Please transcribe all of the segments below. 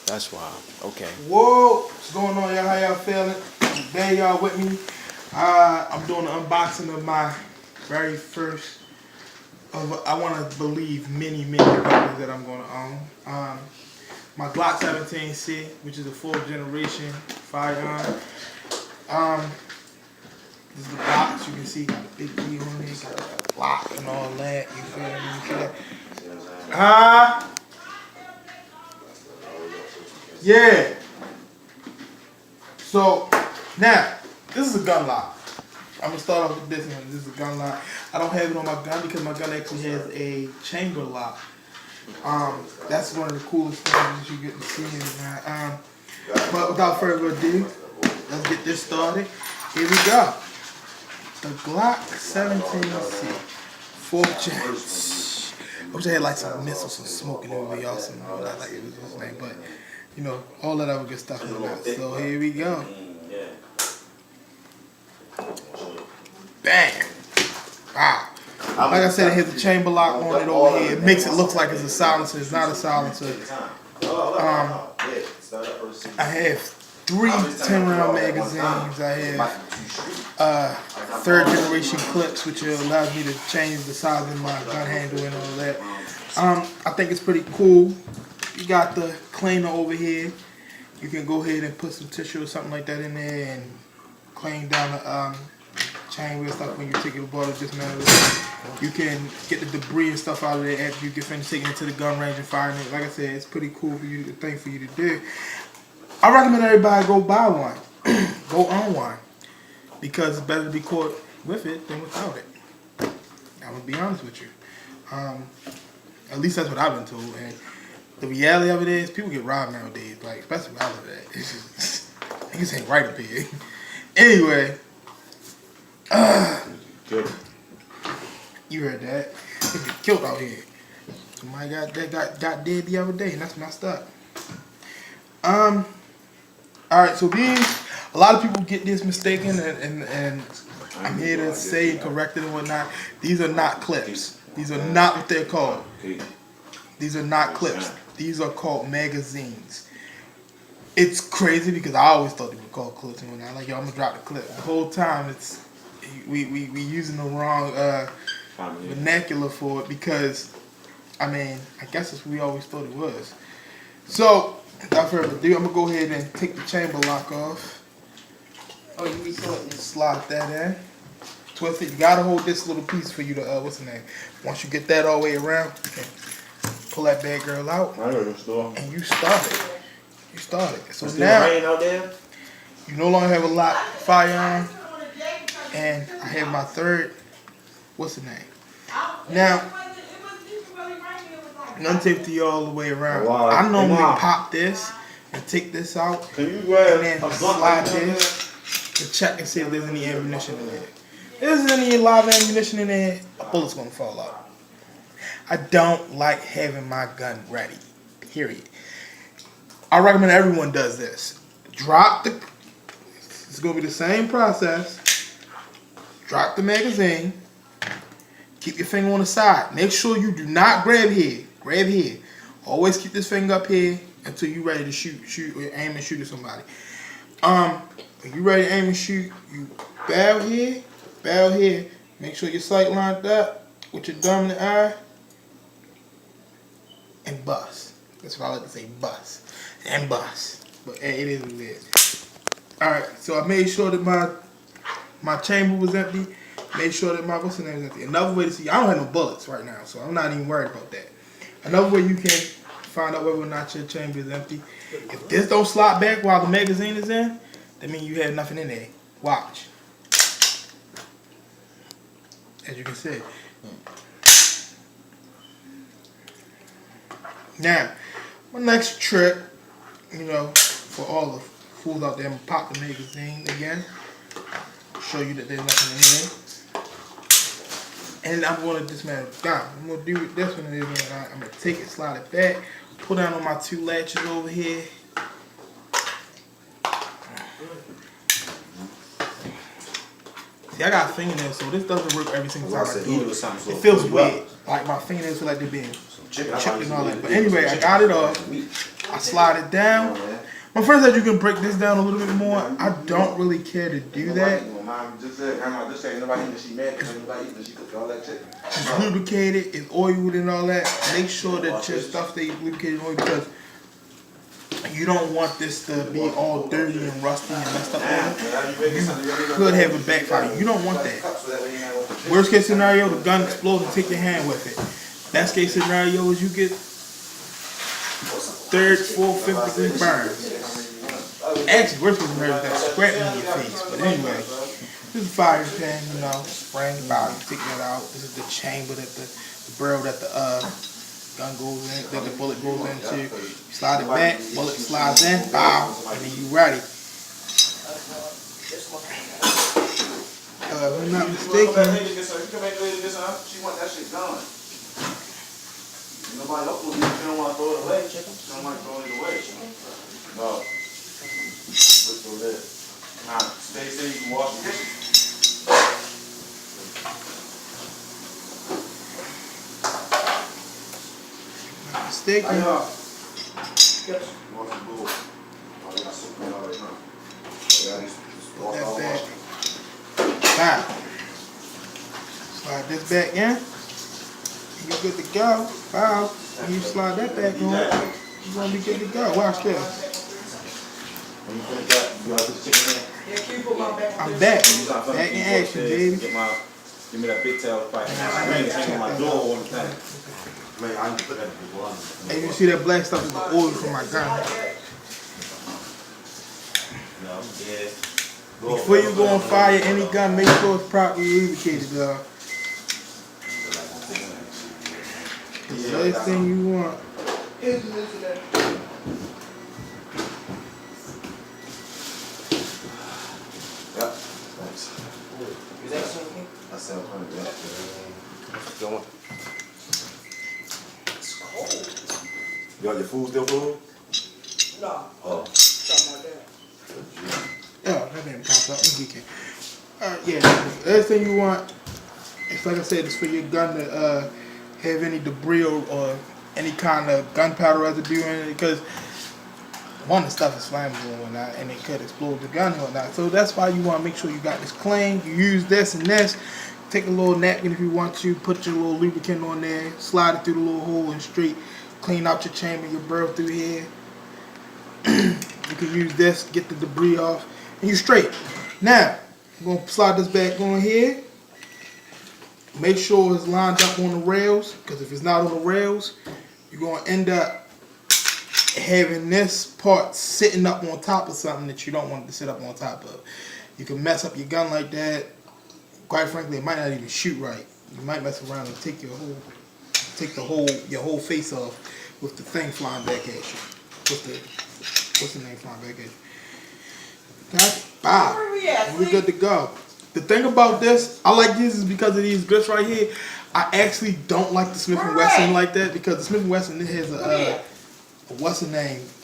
That's wild. Okay. Whoa, what's going on, y'all? How y'all feeling? Today, y'all with me. I'm doing an unboxing of my very first, I want to believe, many weapons that I'm going to own. My Glock 17C, which is a 4th generation firearm. This is the box. You can see got a big key on it, got a lock and all that. You feel me? You feel that? Yeah. So now this is a gun lock. I'm gonna start off with this one. This is a gun lock. I don't have it on my gun because my gun actually has a chamber lock. That's one of the coolest things that you get to see in that. But without further ado, let's get this started. Here we go. The Glock 17C, 4th gen. I wish I had like some missiles and smoking over y'all, some like it was his name, but you know, all that other good stuff in that. So here we go. Bam! Wow. Like I said, it has a chamber lock on it over here. It makes it look like it's a silencer. It's not a silencer. I have 3 10-round magazines. I have 3rd generation clips, which allows me to change the size of my gun handle and all that. I think it's pretty cool. You got the cleaner over here. You can go ahead and put some tissue or something like that in there and clean down the chamber and stuff when you take it apart or dismantle it. You can get the debris and stuff out of there after you get finished taking it to the gun range and firing it. Like I said, it's pretty cool for you to do. I recommend everybody go buy one, go own one, because it's better to be caught with it than without it. I'm gonna be honest with you. At least that's what I've been told. And the reality of it is, people get robbed nowadays, like especially where I live at. It's just niggas ain't right up here. Anyway, you heard that? They get killed out here. Somebody got dead the other day, and that's messed up. All right, so these, a lot of people get this mistaken, and I'm here to say and correct it and whatnot. These are not clips. These are not what they're called. These are not clips. These are called magazines. It's crazy because I always thought they were called clips and whatnot. Like, yo, I'm gonna drop the clip. The whole time it's we using the wrong vernacular for it because, I mean, I guess that's what we always thought it was. So, without further ado, I'm gonna go ahead and take the chamber lock off. Oh, you need to slide that in. Twist it. You gotta hold this little piece for you to what's the name? Once you get that all the way around, you can pull that bad girl out. And you start it. You start it. So now you no longer have a locked firearm, and I have my 3rd. What's the name? Now, none taped all the way around. I normally pop this and take this out, and then slide this to check and see if there's any ammunition in there. If there's any live ammunition in there, a bullet's gonna fall out. I don't like having my gun ready, period. I recommend everyone does this. It's gonna be the same process. Drop the magazine. Keep your finger on the side. Make sure you do not grab here. Grab here. Always keep this finger up here until you're ready to shoot or aim and shoot at somebody. When you're ready to aim and shoot, you bow here. Make sure your sight lined up with your dominant eye, and bust. That's what I like to say, bust. And bust. But it is what it is. Alright, so I made sure that my chamber was empty. Made sure that my, what's the name, is empty. Another way to see, I don't have no bullets right now, so I'm not even worried about that. Another way you can find out whether or not your chamber is empty. If this don't slot back while the magazine is in, that means you have nothing in there. Watch. As you can see. Now, my next trick, you know, for all the fools out there, I'm gonna pop the magazine again. Show you that there's nothing in here. And I'm gonna dismantle the gun. I'm gonna do it this one and this one. I'm gonna take it, slide it back, pull down on my 2 latches over here. See, I got fingernails, so this doesn't work every single time I do it. It feels weird. Like my fingernails feel like they're being chipped and all that. But anyway, I got it off. I slide it down. My friend said you can break this down a little bit more. I don't really care to do that. It's lubricated, it's oiled and all that. Make sure that your stuff stays lubricated and oiled because you don't want this to be all dirty and rusty and messed up. You could have a backfire. You don't want that. Worst case scenario, the gun explodes and take your hand with it. Best case scenario is you get third, fourth, fifth degree burns. Actually, worst case scenario is that scrap in your face. But anyway, this is a fire pan, you know, spring bottle. You take that out. This is the chamber that the barrel that the gun goes in, that the bullet goes into. You slide it back, bullet slides in, bow, and then you ready. If I'm not mistaken. She want that shit gone. Nobody else will do it. She don't want to throw it away. She don't want to throw it away. No. Let's do this. Now, stay safe. You can wash the dishes. Mistaken. Yes. You want some blue? Oh, you got soup in already, huh? Yeah, just wash all wash. Bye. Slide this back in. You're good to go. Wow. When you slide that back on, you're going to be good to go. Watch this. I'm back. Back in action, baby. Give me that big tail fight. Hang my door all the time. Man, I need to put that in the water. Hey, you see that black stuff is the oil from my gun. No, yeah. Before you go on fire any gun, make sure it's properly lubricated, dog. The last thing you want. Yep, thanks. Is that something? I said 100. Yeah. Go on. It's cold. You got your food still full? No. Oh. Something like that. Oh, that didn't pop up. Yeah, the last thing you want, it's like I said, it's for your gun to have any debris or any kind of gunpowder residue in it because one, the stuff is flammable and whatnot, and it could explode the gun or whatnot. So that's why you want to make sure you got this clean. You use this and this. Take a little napkin if you want to. Put your little lubricant on there. Slide it through the little hole and straight. Clean out your chamber, your barrel through here. You can use this, get the debris off, and you straight. Now, I'm going to slide this back on here. Make sure it's lined up on the rails, because if it's not on the rails, you're going to end up having this part sitting up on top of something that you don't want it to sit up on top of. You can mess up your gun like that. Quite frankly, it might not even shoot right. You might mess around and take your whole face off with the thing flying back at you. What's the name flying back at you? Got it? Bow. We're good to go. The thing about this, I like this is because of these grips right here. I actually don't like the Smith & Wesson like that because the Smith & Wesson has a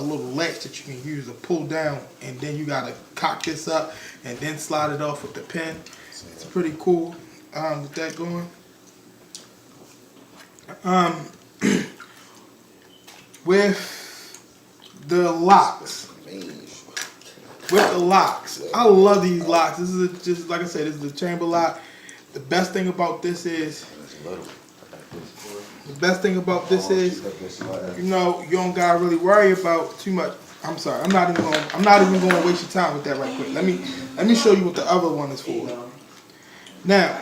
little latch that you can use to pull down, and then you gotta cock this up and then slide it off with the pin. It's pretty cool. With that going. With the locks. I love these locks. This is just like I said, this is the chamber lock. The best thing about this is, you know, you don't gotta really worry about too much. I'm sorry, I'm not even going to waste your time with that right quick. Let me show you what the other one is for. Now,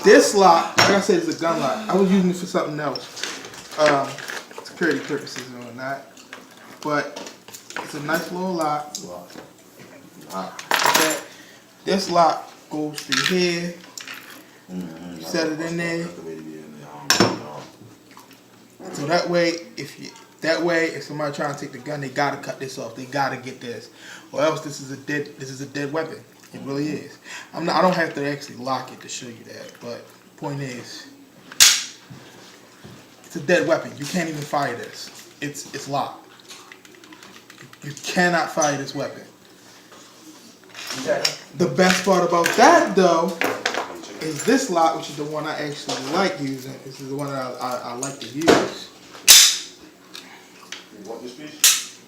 this lock, like I said, is a gun lock. I was using it for something else, security purposes and whatnot. But it's a nice little lock. This lock goes through here. You set it in there. So that way, if somebody trying to take the gun, they gotta cut this off. They gotta get this, or else this is a dead weapon. It really is. I don't have to actually lock it to show you that, but the point is, it's a dead weapon. You can't even fire this. It's locked. You cannot fire this weapon. The best part about that, though, is this lock, which is the one I actually like using. This is the one I like to use. want this piece?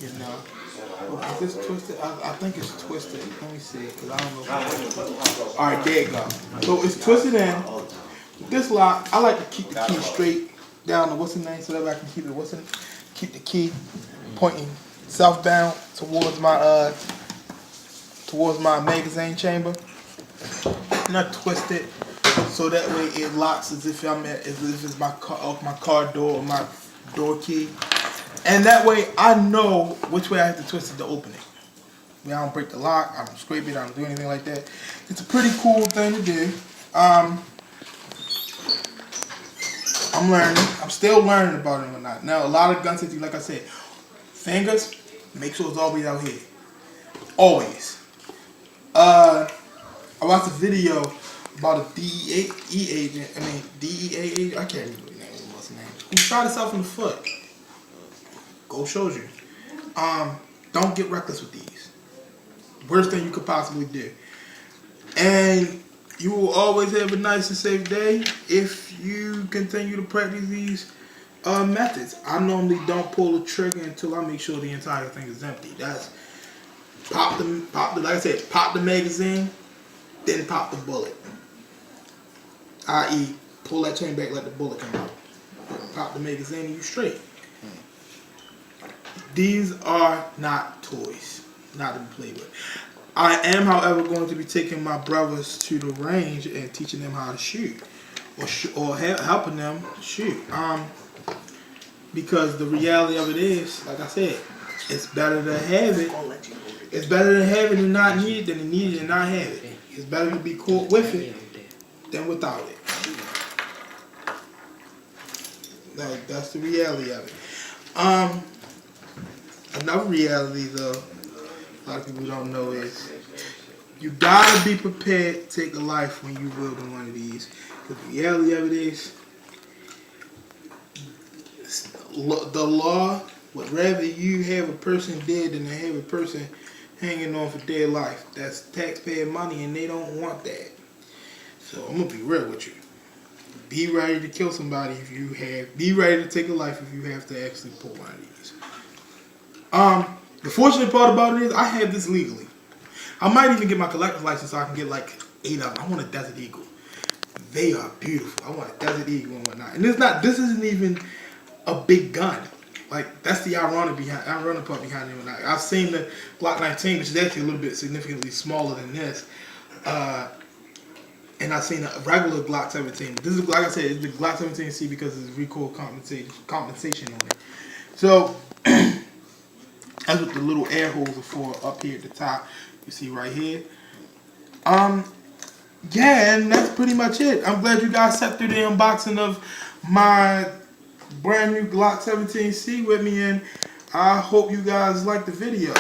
You know. Well, is this twisted? I think it's twisted. Let me see, because I don't know. Alright, there you go. So it's twisted in. With this lock, I like to keep the key straight down to what's the name so that I can keep the key pointing southbound towards my magazine chamber. Not twist it so that way it locks as if it's my car door or my door key. And that way I know which way I have to twist it to open it. I don't break the lock, I don't scrape it, I don't do anything like that. It's a pretty cool thing to do. I'm learning. I'm still learning about it and whatnot. Now, a lot of gun safety, like I said, fingers, make sure it's always out here. Always. I watched a video about a DEA agent, I can't remember what's the name, who shot himself in the foot. Go shows you. Don't get reckless with these. Worst thing you could possibly do. And you will always have a nice and safe day if you continue to practice these methods. I normally don't pull the trigger until I make sure the entire thing is empty. That's like I said, pop the magazine, then pop the bullet. I.e., pull that chain back, let the bullet come out. Pop the magazine and you straight. These are not toys, not to be played with. I am, however, going to be taking my brothers to the range and teaching them how to shoot, or helping them shoot. Because the reality of it is, like I said, it's better to have it. It's better to have it and not need it than to need it and not have it. It's better to be caught with it than without it. Like, that's the reality of it. Another reality, though, a lot of people don't know is you gotta be prepared to take a life when you wielding one of these. Because the reality of it is, the law would rather you have a person dead than to have a person hanging on for dear life. That's taxpayer money, and they don't want that. So I'm gonna be real with you. Be ready to kill somebody if you have. Be ready to take a life if you have to actually pull one of these. The fortunate part about it is I have this legally. I might even get my collector's license so I can get like 8 of them. I want a Desert Eagle. They are beautiful. I want a Desert Eagle and whatnot. And this isn't even a big gun. Like, that's the ironic part behind it. I've seen the Glock 19, which is actually a little bit significantly smaller than this. And I've seen a regular Glock 17. This is, like I said, it's the Glock 17C because it's recoil compensation on it. So, that's what the little air holes are for up here at the top. You see right here. Yeah, and that's pretty much it. I'm glad you guys sat through the unboxing of my brand new Glock 17C with me, and I hope you guys liked the video.